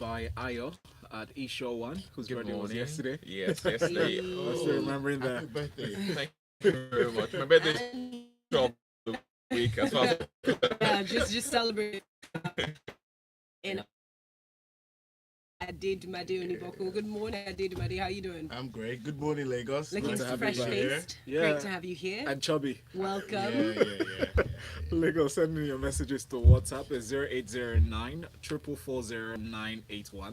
by Ayo at Esho One, whose Good birthday was morning. yesterday. Yes, yesterday. I'm still remembering Happy that. birthday. Thank you very much. My birthday is And 12 the week as far as yeah, just celebrate in Adedunmade Onibokun. Good morning, Adedunmade. How you doing? I'm great. Good morning, Lagos. Looking Nice to have fresh you here. faced. Yeah. Great to have you here. And Chubby. Welcome. Yeah. Lego, send me your messages to WhatsApp at 0809 444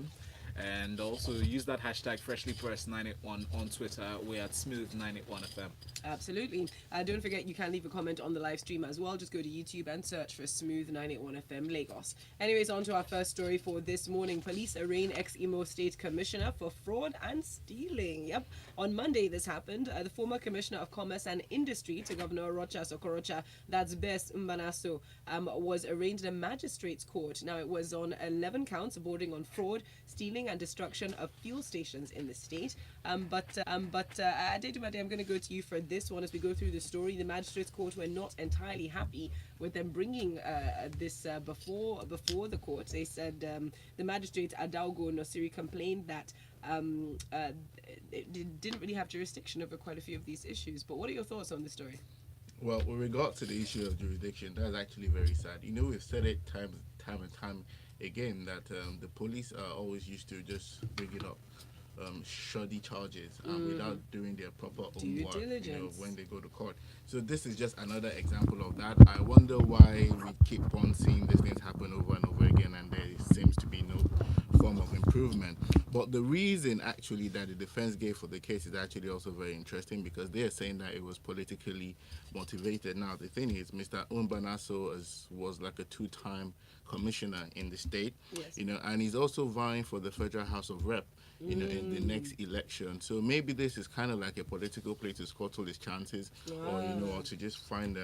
and also use that hashtag freshlypressed981 on Twitter. We're at smooth981fm. Absolutely. Don't forget you can leave a comment on the live stream as well. Just go to YouTube and search for Smooth 981 FM Lagos. Anyways, on to our first story for this morning. Police arraign ex-Imo State Commissioner for fraud and stealing. Yep. On Monday this happened. The former Commissioner of Commerce and Industry to Governor Rocha Sokorocha, that's Bess Mbanaso, was arraigned in a magistrate's court. Now, it was on 11 counts bordering on fraud, stealing and destruction of fuel stations in the state. Adedunmade, I'm going to go to you for this one as we go through the story. The magistrates court were not entirely happy with them bringing this before the court. They said the magistrate Adaugo Nosiri complained that it didn't really have jurisdiction over quite a few of these issues. But what are your thoughts on this story? Well, with regard to the issue of jurisdiction, that's actually very sad. You know, we've said it time and time again that the police are always used to just bringing up shoddy charges without doing their proper Due homework, diligence. when they go to court. So this is just another example of that. I wonder why we keep on seeing these things happen over and over again, and there seems to be no form of improvement. But the reason actually that the defense gave for the case is actually also very interesting, because they are saying that it was politically motivated. Now the thing is, Mr. Mbanaso was like a two-time commissioner in the state, Yes. and he's also vying for the Federal House of Rep, in the next election. So maybe this is kind of like a political play to scuttle his chances, or to just find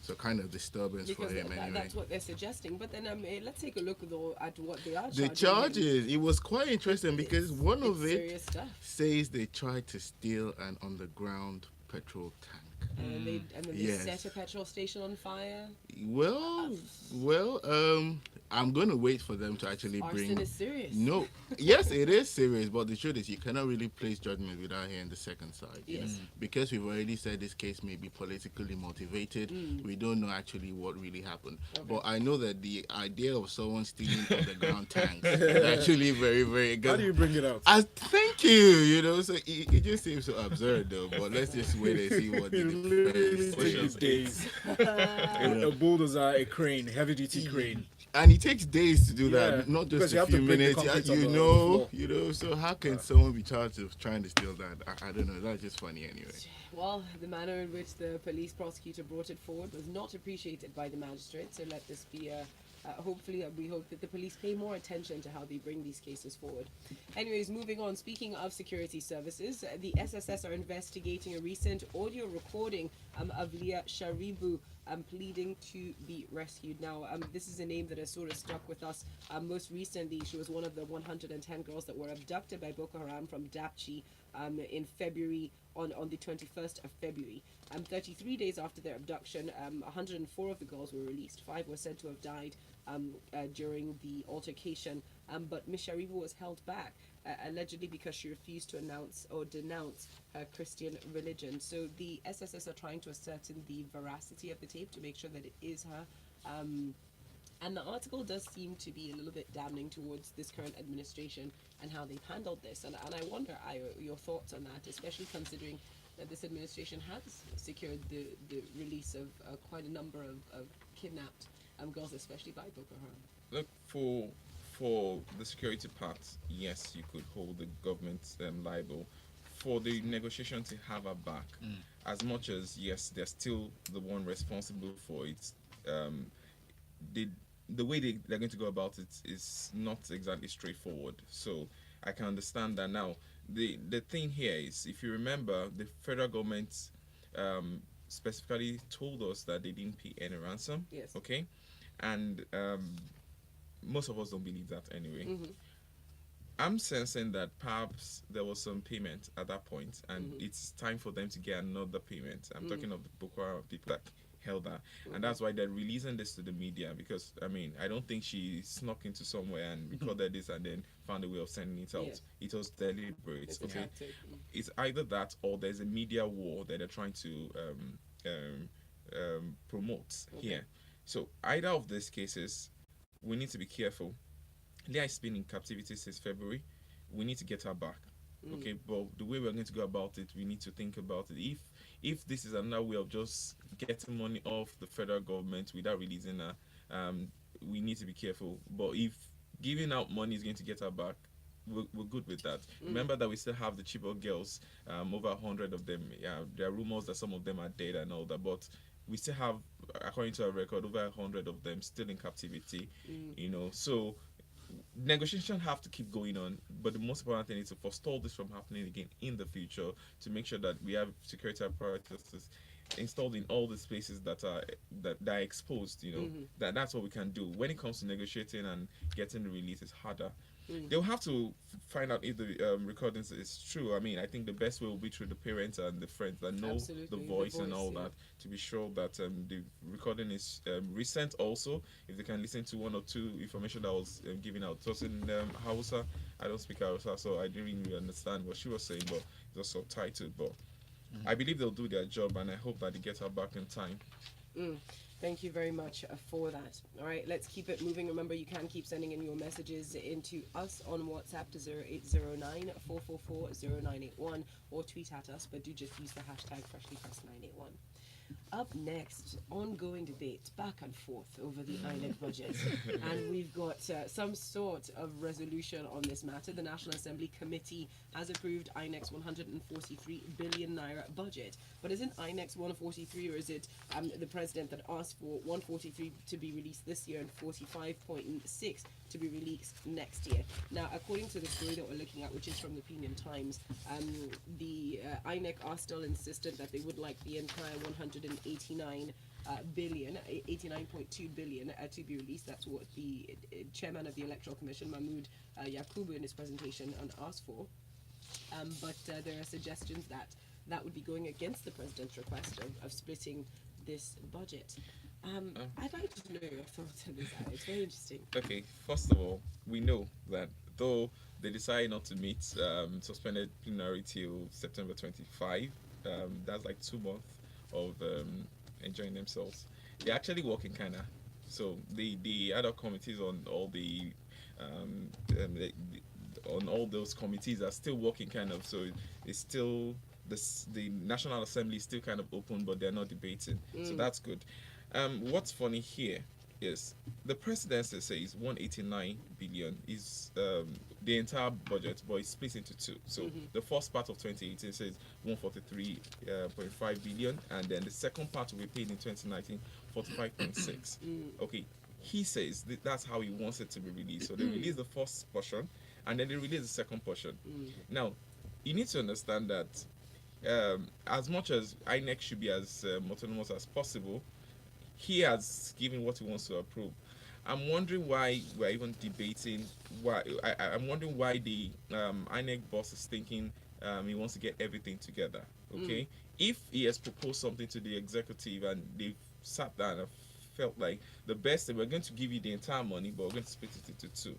so kind of disturbance Because for him anyway. that's what they're suggesting. But then let's take a look though at what they are The charging him. charges, it was quite interesting because one of It's it serious stuff. says they tried to steal an underground petrol tank. And then they Yes. set a petrol station on fire. Well, I'm going to wait for them to actually bring. Arson is serious. No, yes, it is serious, but the truth is you cannot really place judgment without hearing the second side. Yes. Because we've already said this case may be politically motivated. We don't know actually what really happened. Okay. But I know that the idea of someone stealing underground tanks is actually very, very good. How do you bring it out? Thank you. So it just seems so absurd though. But let's just wait and see what the It literally defense takes days. A bulldozer, a crane, heavy duty crane. And it takes days to do Yeah, that, not because just you a have to few break the minutes. concrete on You the know, floor. So how can someone be charged with trying to steal that? I don't know. That's just funny anyway. Well, the manner in which the police prosecutor brought it forward was not appreciated by the magistrate. So let this be hopefully, we hope that the police pay more attention to how they bring these cases forward. Anyways, moving on. Speaking of security services, the SSS are investigating a recent audio recording of Leah Sharibu pleading to be rescued. Now, this is a name that has sort of stuck with us. Most recently, she was one of the 110 girls that were abducted by Boko Haram from Dapchi in February, on the 21st of February. 33 days after their abduction, 104 of the girls were released. 5 were said to have died during the altercation, but Ms. Sharibu was held back, allegedly because she refused to announce or denounce her Christian religion. So the SSS are trying to ascertain the veracity of the tape to make sure that it is her. And the article does seem to be a little bit damning towards this current administration and how they've handled this. And I wonder, Ayo, your thoughts on that, especially considering that this administration has secured the release of quite a number of kidnapped girls, especially by Boko Haram. look for the security part. Yes, you could hold the government liable for the negotiation to have her back. As much as yes, they're still the one responsible for it. The way they're going to go about it is not exactly straightforward. So I can understand that. Now the thing here is, if you remember, the federal government specifically told us that they didn't pay any ransom. Yes. Okay, and most of us don't believe that anyway. I'm sensing that perhaps there was some payment at that point, and it's time for them to get another payment. I'm talking of the Boko Haram people. That held her, and that's why they're releasing this to the media, because I mean, I don't think she snuck into somewhere and recorded this and then found a way of sending it out. Yes. It was deliberate. It's a Okay, tactic. it's either that or there's a media war that they're trying to promote here. So either of these cases, we need to be careful. Leah has been in captivity since February. We need to get her back. Okay, but the way we're going to go about it, we need to think about it. If this is another way of just getting money off the federal government without releasing her, we need to be careful. But if giving out money is going to get her back, we're good with that. Remember that we still have the Chibok girls, over 100 of them. There are rumors that some of them are dead and all that, but we still have, according to our record, over 100 of them still in captivity. So negotiations have to keep going on, but the most important thing is to forestall this from happening again in the future, to make sure that we have security apparatus installed in all these places that are exposed. That's what we can do. When it comes to negotiating and getting the release, it's harder. They'll have to find out if the recordings is true. I mean, I think the best way will be through the parents and the friends that know the voice and all that, to be sure that the recording is recent. Also, if they can listen to one or two information that was given out. It was in Hausa. I don't speak Hausa, so I didn't really understand what she was saying, but it was subtitled. But I believe they'll do their job, and I hope that they get her back in time. Thank you very much for that. All right, let's keep it moving. Remember, you can keep sending in your messages into us on WhatsApp to 0809-444-0981 or tweet at us, but do just use the hashtag FreshlyPress981. Up next, ongoing debate back and forth over the INEC budget. And we've got some sort of resolution on this matter. The National Assembly Committee has approved INEC's 143 billion naira budget. But is it INEC's 143, or is it the president that asked for 143 to be released this year and 45.6 to be released next year? Now, according to the story that we're looking at, which is from the Premium Times, the INEC are still insistent that they would like the entire 189 billion, 89.2 billion to be released. That's what the chairman of the Electoral Commission, Mahmoud Yakubu, in his presentation asked for. But there are suggestions that would be going against the president's request of splitting this budget. I'd like to know your thoughts on this. It's very interesting. Okay, first of all, we know that though they decided not to meet, suspended plenary till September 25, that's like 2 months of enjoying themselves. They're actually working kind of. So the other committees on all on all those committees are still working kind of. So it's still the National Assembly is still kind of open, but they're not debating. So that's good. What's funny here is the presidency says 189 billion is the entire budget, but it's split into two. So the first part of 2018 says 143.5 billion, and then the second part will be paid in 2019, 45.6. Okay, he says that's how he wants it to be released. So they release the first portion, and then they release the second portion. Now, you need to understand that as much as INEC should be as autonomous as possible, he has given what he wants to approve. I'm wondering why we're even debating. I'm wondering why the INEC boss is thinking he wants to get everything together. Okay, if he has proposed something to the executive and they've sat down and felt like the best thing, we're going to give you the entire money, but we're going to split it into two.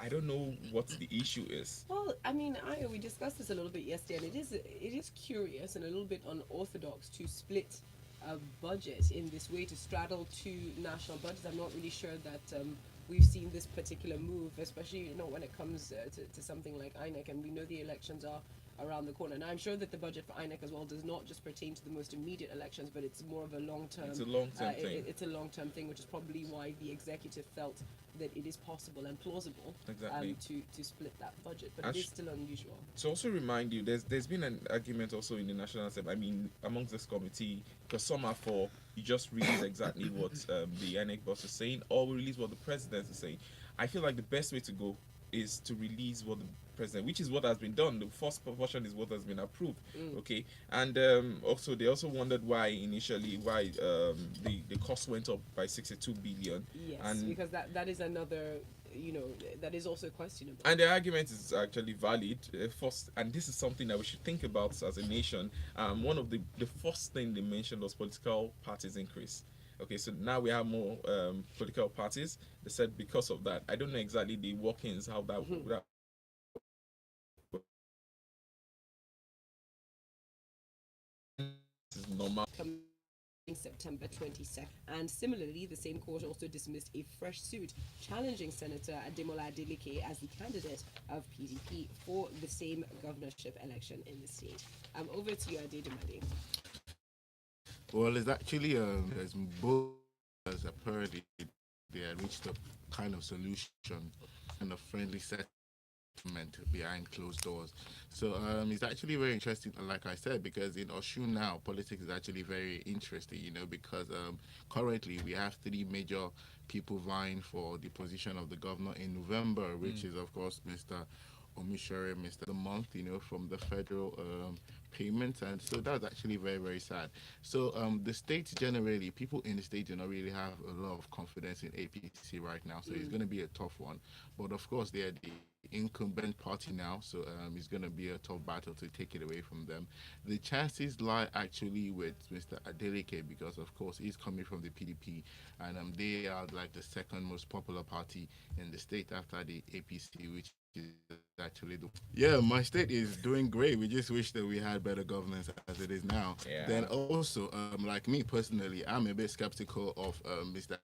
I don't know what the issue is. Well, I mean, we discussed this a little bit yesterday, and it is curious and a little bit unorthodox to split a budget in this way, to straddle two national budgets. I'm not really sure that we've seen this particular move, especially when it comes to something like INEC, and we know the elections are around the corner. Now, I'm sure that the budget for INEC as well does not just pertain to the most immediate elections, but it's more of a long-term. It's a long-term thing. It's a long-term thing, which is probably why the executive felt that it is possible and plausible to split that budget, but it is still unusual. To also remind you, there's been an argument also in the National Assembly, I mean, amongst this committee, because some are for you just release exactly what the INEC boss is saying, or we release what the president is saying. I feel like the best way to go is to release what the president, which is what has been done. The first portion is what has been approved. Okay, and also they also wondered why initially the cost went up by 62 billion. Yes, and because that is another that is also questionable. And the argument is actually valid. First, and this is something that we should think about as a nation. One of the first thing they mentioned was political parties increase. Okay, so now we have more political parties. They said because of that. I don't know exactly the workings, how that is normal. September 22nd. And similarly, the same court also dismissed a fresh suit challenging Senator Adeleke as the candidate of PDP for the same governorship election in the state. Over to you, Adedunmade. Well, it's actually as both as apparently they had reached a kind of solution and a friendly settlement behind closed doors. So it's actually very interesting, like I said, because in Osun now, politics is actually very interesting, because currently we have three major people vying for the position of the governor in November, which is, of course, Mr. Omisore, Mr. the month, from the federal payments, and so that's actually very, very sad. So the states generally, people in the state do not really have a lot of confidence in APC right now, so it's going to be a tough one. But of course, they are the incumbent party now, so it's going to be a tough battle to take it away from them. The chances lie actually with Mr. Adeleke because, of course, he's coming from the PDP, and they are like the second most popular party in the state after the APC, which is actually my state is doing great. We just wish that we had better governance as it is now. Yeah. Then also, like me personally, I'm a bit skeptical of Mr.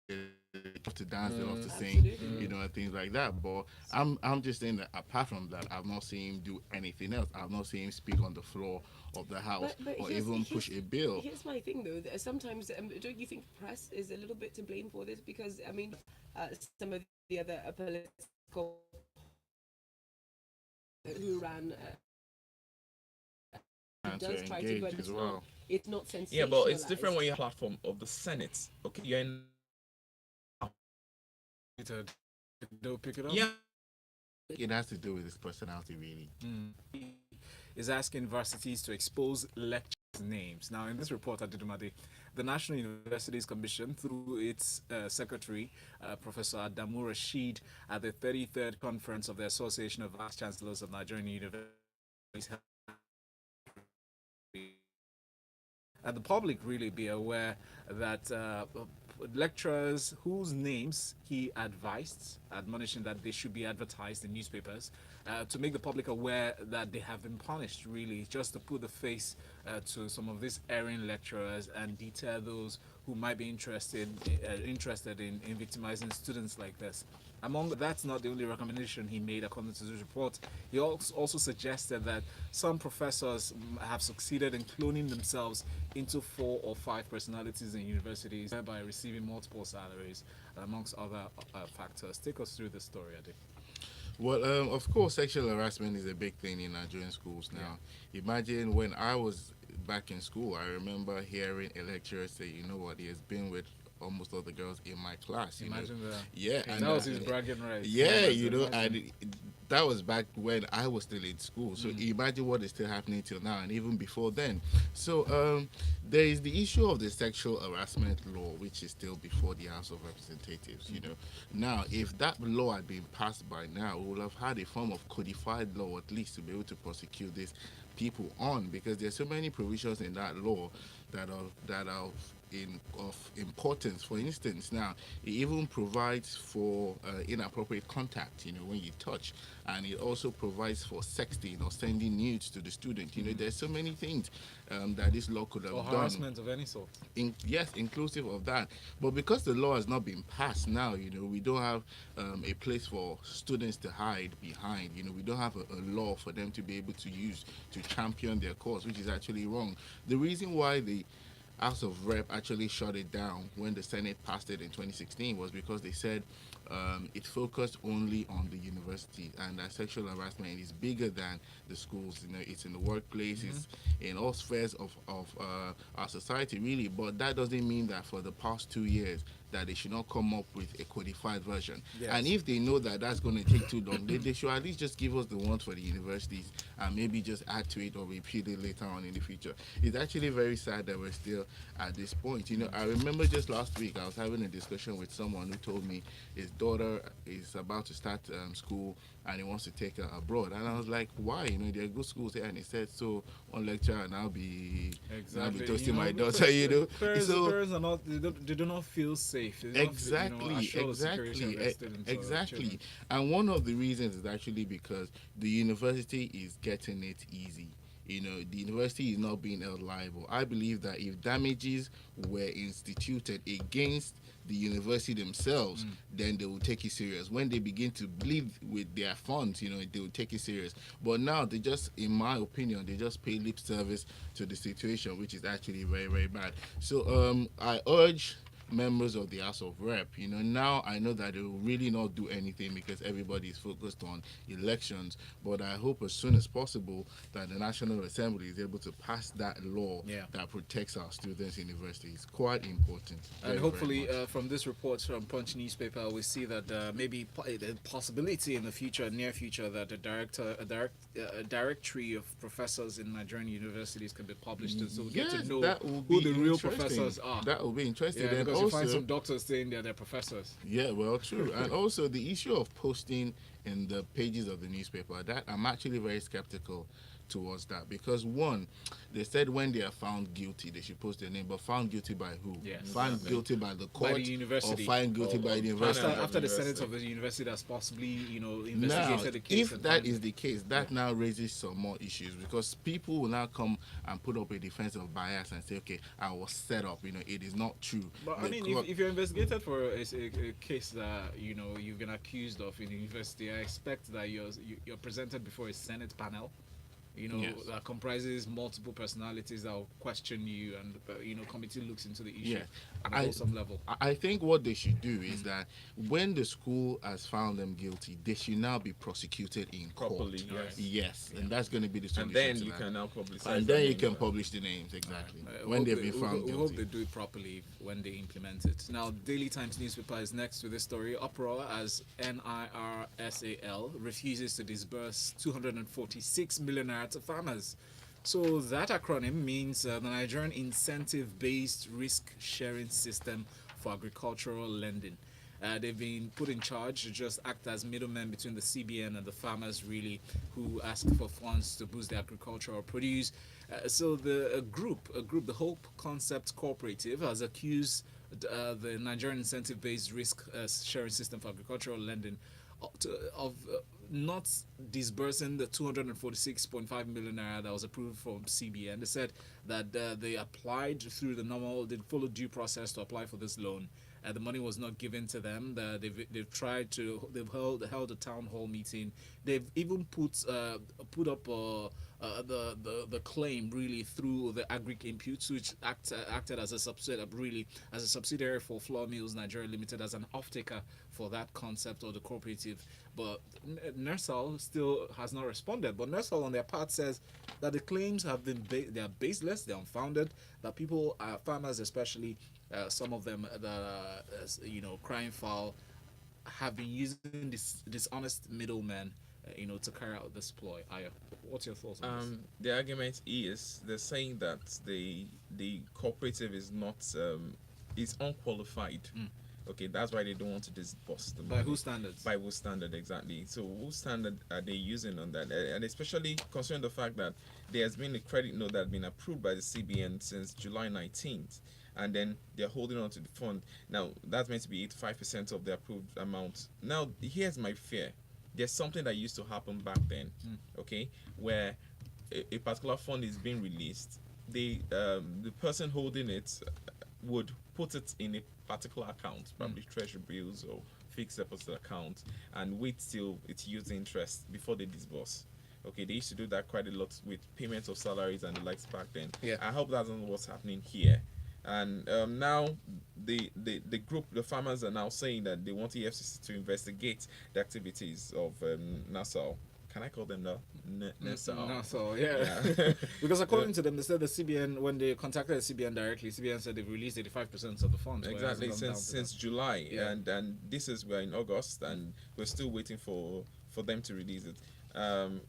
to dance, they love to sing, and things like that. But I'm just saying that apart from that, I've not seen him do anything else. I've not seen him speak on the floor of the house or even push a bill. Here's my thing, though. Sometimes, don't you think press is a little bit to blame for this? Because some of the other political who ran does try to, but it's not sensational. Yeah, but it's different when you're a platform of the Senate. Okay, you're in. Pick it up. Yeah. It has to do with his personality, really. Is asking varsities to expose lecturers' names. Now, in this report, Adedunmade, the National Universities Commission, through its secretary, Professor Adamu Rashid, at the 33rd conference of the Association of Vice Chancellors of Nigerian Universities, and the public really be aware that lecturers whose names he admonishing that they should be advertised in newspapers, to make the public aware that they have been punished, really, just to put the face to some of these erring lecturers and deter those who might be interested in victimizing students like this. That's not the only recommendation he made according to this report. He also suggested that some professors have succeeded in cloning themselves into 4 or 5 personalities in universities, thereby receiving multiple salaries, amongst other factors. Take us through the story, Ade. Well, of course, sexual harassment is a big thing in Nigerian schools now. Yeah. Imagine when I was back in school, I remember hearing a lecturer say, he has been with almost all the girls in my class. Imagine that. Yeah, and that was his bragging right. Yeah, and that was back when I was still in school. So imagine what is still happening till now, and even before then. So there is the issue of the sexual harassment law, which is still before the House of Representatives. Now, if that law had been passed by now, we would have had a form of codified law, at least, to be able to prosecute these people on, because there's so many provisions in that law that are of importance. For instance, now it even provides for inappropriate contact, when you touch, and it also provides for sexting or sending nudes to the student. There's so many things that this law could have done. Or harassment of any sort. Yes, inclusive of that. But because the law has not been passed now, we don't have a place for students to hide behind. We don't have a law for them to be able to use to champion their cause, which is actually wrong. The reason why the House of Rep actually shut it down when the Senate passed it in 2016 was because they said it focused only on the university, and that sexual harassment is bigger than the schools. It's in the workplace, it's in all spheres of our society, really. But that doesn't mean that for the past 2 years that they should not come up with a codified version. Yes. And if they know that that's going to take too long, they should at least just give us the ones for the universities and maybe just add to it or repeat it later on in the future. It's actually very sad that we're still at this point. I remember just last week I was having a discussion with someone who told me his daughter is about to start school and he wants to take her abroad. And I was like, why? There are good schools here. And he said, so one lecture and I'll be toasting my daughter, Parents, So, parents are not, they do not feel safe. They don't feel, Exactly. And one of the reasons is actually because the university is getting it easy. The university is not being held liable. I believe that if damages were instituted against the university themselves, then they will take it serious. When they begin to bleed with their funds, they will take it serious. But now they just, in my opinion, they just pay lip service to the situation, which is actually very, very bad. So I urge members of the House of Rep, now I know that they will really not do anything because everybody is focused on elections, but I hope as soon as possible that the National Assembly is able to pass that law that protects our students' universities. It's quite important. And Very, hopefully very much. from this report from Punch newspaper, we see that maybe the possibility in the future, near future, that a directory of professors in Nigerian universities can be published, so we get to know who the real professors are. That will be interesting. Yeah, And because you find also, some doctors saying they're professors. yeah, well, true. And also the issue of posting in the pages of the newspaper, that I'm actually very skeptical towards that, because one, they said when they are found guilty they should post their name, but found guilty by who? Yes. Found guilty by the court, By the university. or found guilty by the university? After the Senate of the university has possibly, investigated the case. If that is the case, that now raises some more issues, because people will now come and put up a defense of bias and say, okay, I was set up, it is not true. But I mean, if you're investigated for a case that you've been accused of in the university, I expect that you're presented before a Senate panel, Yes. that comprises multiple personalities that will question you, and committee looks into the issue Yeah. at a wholesome level. I think what they should do is that when the school has found them guilty, they should now be prosecuted in court. Properly, yes. Yes, and that's going to be the solution. And then to you that. can now publicize. And then you can publish the names, exactly, when they've been found we guilty. hope they do it properly when they implement it. Now, Daily Times newspaper is next with this story. Uproar as NIRSAL refuses to disburse 246 million naira to farmers. So that acronym means the Nigerian Incentive-Based Risk-Sharing System for Agricultural Lending. They've been put in charge to just act as middlemen between the CBN and the farmers, really, who ask for funds to boost their agricultural produce. So the group, the Hope Concept Cooperative, has accused the Nigerian Incentive-Based Risk-Sharing System for Agricultural Lending of not disbursing the 246.5 million naira that was approved from CBN. They said that they applied through they followed due process to apply for this loan. The money was not given to them. They've held a town hall meeting. They've even put up the claim, really, through the Agri Imputes, which acted as a subsidiary for Flour Mills Nigeria Limited, as an off-taker for that concept or the cooperative. But NIRSAL still has not responded. But NIRSAL on their part says that the claims have been they are baseless, they're unfounded, that people, farmers especially, some of them that are crying foul, have been using dishonest middlemen to carry out this ploy. Ayo, what's your thoughts on this? The argument is they're saying that the cooperative is not is unqualified. Okay, that's why they don't want to disburse the money. By whose standards? By whose standard, exactly. So whose standard are they using on that? And especially considering the fact that there has been a credit note that has been approved by the CBN since July 19th. And then they're holding on to the fund. Now, that's meant to be 85% of the approved amount. Now, here's my fear. There's something that used to happen back then, okay, where a particular fund is being released. The person holding it would put it in a particular account, probably treasury bills or fixed deposit account, and wait till it's used interest before they disburse. Okay, they used to do that quite a lot with payments of salaries and the likes back then. Yeah. I hope that's not what's happening here. And now the group, the farmers, are now saying that they want EFCC to investigate the activities of NIRSAL. Can I call them now? NIRSAL. NIRSAL, yeah. Yeah. Because according to them, they said the CBN, when they contacted the CBN directly, CBN said they've released 85% of the funds. Exactly, since July, Yeah. and this is, we're in August, and we're still waiting for them to release it.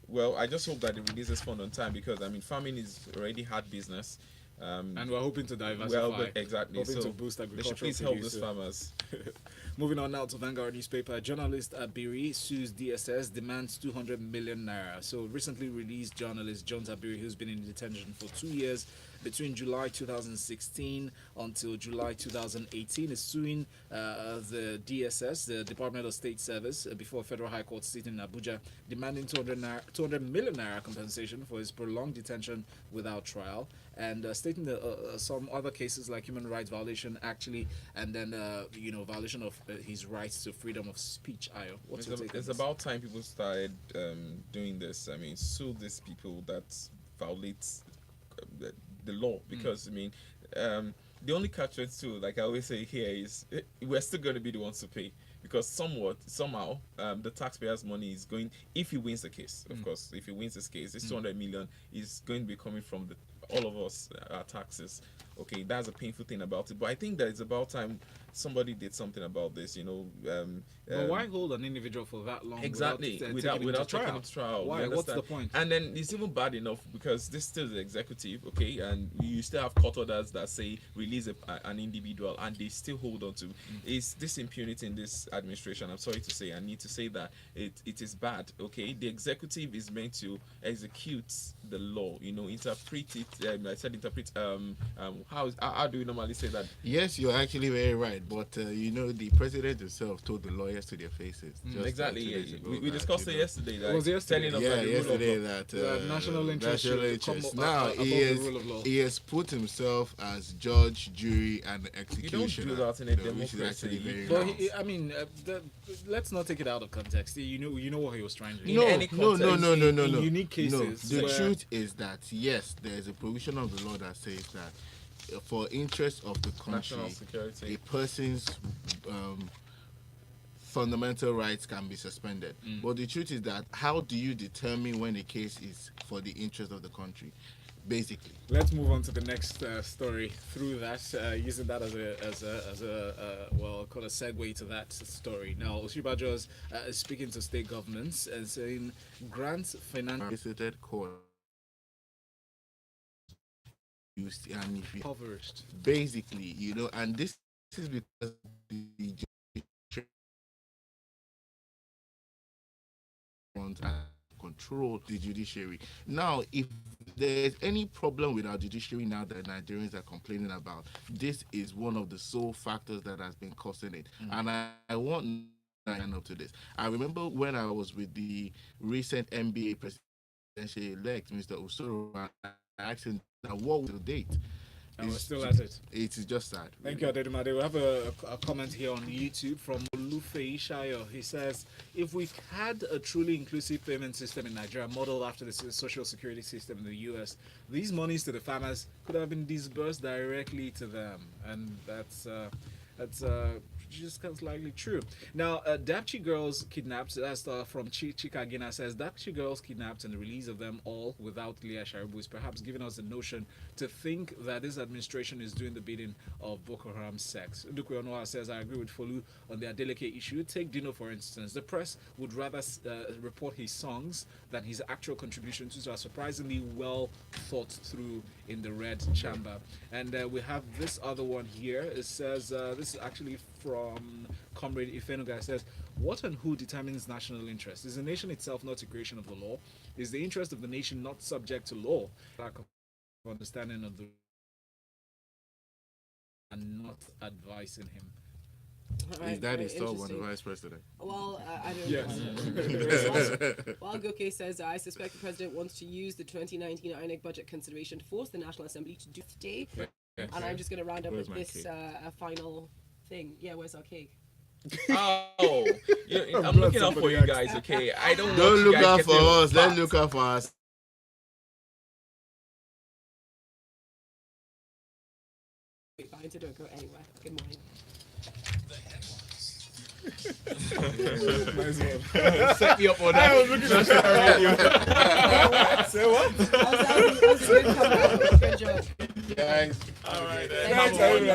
Well, I just hope that they release this fund on time, because I mean, farming is already hard business. And we're hoping to diversify. Well, exactly. Hoping So to boost they agricultural should please help produce. these farmers. Moving on now to Vanguard newspaper. Journalist Abiri sues DSS, demands 200 million naira. So recently released journalist Jones Abiri, who's been in detention for 2 years between July 2016 until July 2018, is suing the DSS, the Department of State Service, before a federal high court seat in Abuja, demanding 200 million naira compensation for his prolonged detention without trial, and stating that some other cases like human rights violation, actually, and then violation of his rights to freedom of speech. Ayo, what's your take on It's this? about time people started doing this. I mean, sue these people that violate the law, because I mean, the only catch too, like I always say here, is we're still going to be the ones to pay, because somehow the taxpayers' money is going, if he wins the case, of course, if he wins this case, this 200 million is going to be coming from all of us, our taxes. Okay, that's a painful thing about it, but I think that it's about time somebody did something about this. But why hold an individual for that long? Exactly, without taking him to trial. Why? You What's the understand? point? And then it's even bad enough because this still the executive, okay, and you still have court orders that say release an individual, and they still hold on to. Is this impunity in this administration? I'm sorry to say, I need to say that it is bad. Okay, the executive is meant to execute the law. Interpret it. I said interpret. How do we normally say that? Yes, you're actually very right, but the president himself told the lawyers to their faces. just Exactly. 2 days Yeah. ago We that, discussed it yesterday. It was yesterday. telling us Yeah, that the rule of yesterday law- that national interest national should come interest. up Now above he the rule of law. has put himself as judge, jury, and You don't executioner. do that in a which is actually democracy. very But wrong. let's not take it out of context. You know what he was trying to do. In No, any no, no, context, no, no, no, in no. unique cases No, the where- truth is that yes, there is a provision of the law that says that for interest of the country, national security. a person's fundamental rights can be suspended. But the truth is that how do you determine when a case is for the interest of the country? Basically, Let's move on to the next story through that, using that as called a segue to that story. Now, Osinbajo is speaking to state governments and saying grants finance visited court. And if you impoverished. basically, and this is because the judiciary wants to control the judiciary. Now, if there's any problem with our judiciary now that Nigerians are complaining about, this is one of the sole factors that has been causing it. And I want to end up to this. I remember when I was with the recent NBA presidential elect, Mr. Omisore, and I asked him what was the date. And we're still at it. It is just sad. Thank you, Adedunmade. We have a comment here on YouTube from Shayo. He says, if we had a truly inclusive payment system in Nigeria modeled after the social security system in the US, these monies to the farmers could have been disbursed directly to them. And that's just kind of slightly true. Now, Dapchi girls kidnapped, that's from Chika Gina, says Dapchi girls kidnapped and the release of them all without Leah Sharibu is perhaps giving us the notion to think that this administration is doing the bidding of Boko Haram sects. Udukwe Onoa says, I agree with Folu on the Adeleke issue. Take Dino, for instance. The press would rather report his songs than his actual contributions, which are surprisingly well thought through in the Red Chamber. And we have this other one here. It says, this is actually from Comrade Ifenuga. It says, what and who determines national interest? Is the nation itself not a creation of the law? Is the interest of the nation not subject to law? Lack of understanding of the and not advising him. Is that his thought on the vice president? Well, I don't Yes. know. While Goke says, I suspect the president wants to use the 2019 INEC budget consideration to force the National Assembly to do today. And I'm just going to round up Where's with my this cake? final thing. Yeah, where's our cake? Oh, I'm glad looking out for somebody you guys. Okay, I don't. Don't want you look guys out getting for us. Let's fat. look out for us. fine, so don't go anywhere. Good morning. Nice one. Set me up on that. I was looking at you. Say what? That was a good cover. Good job. Guys. All right. Thank you.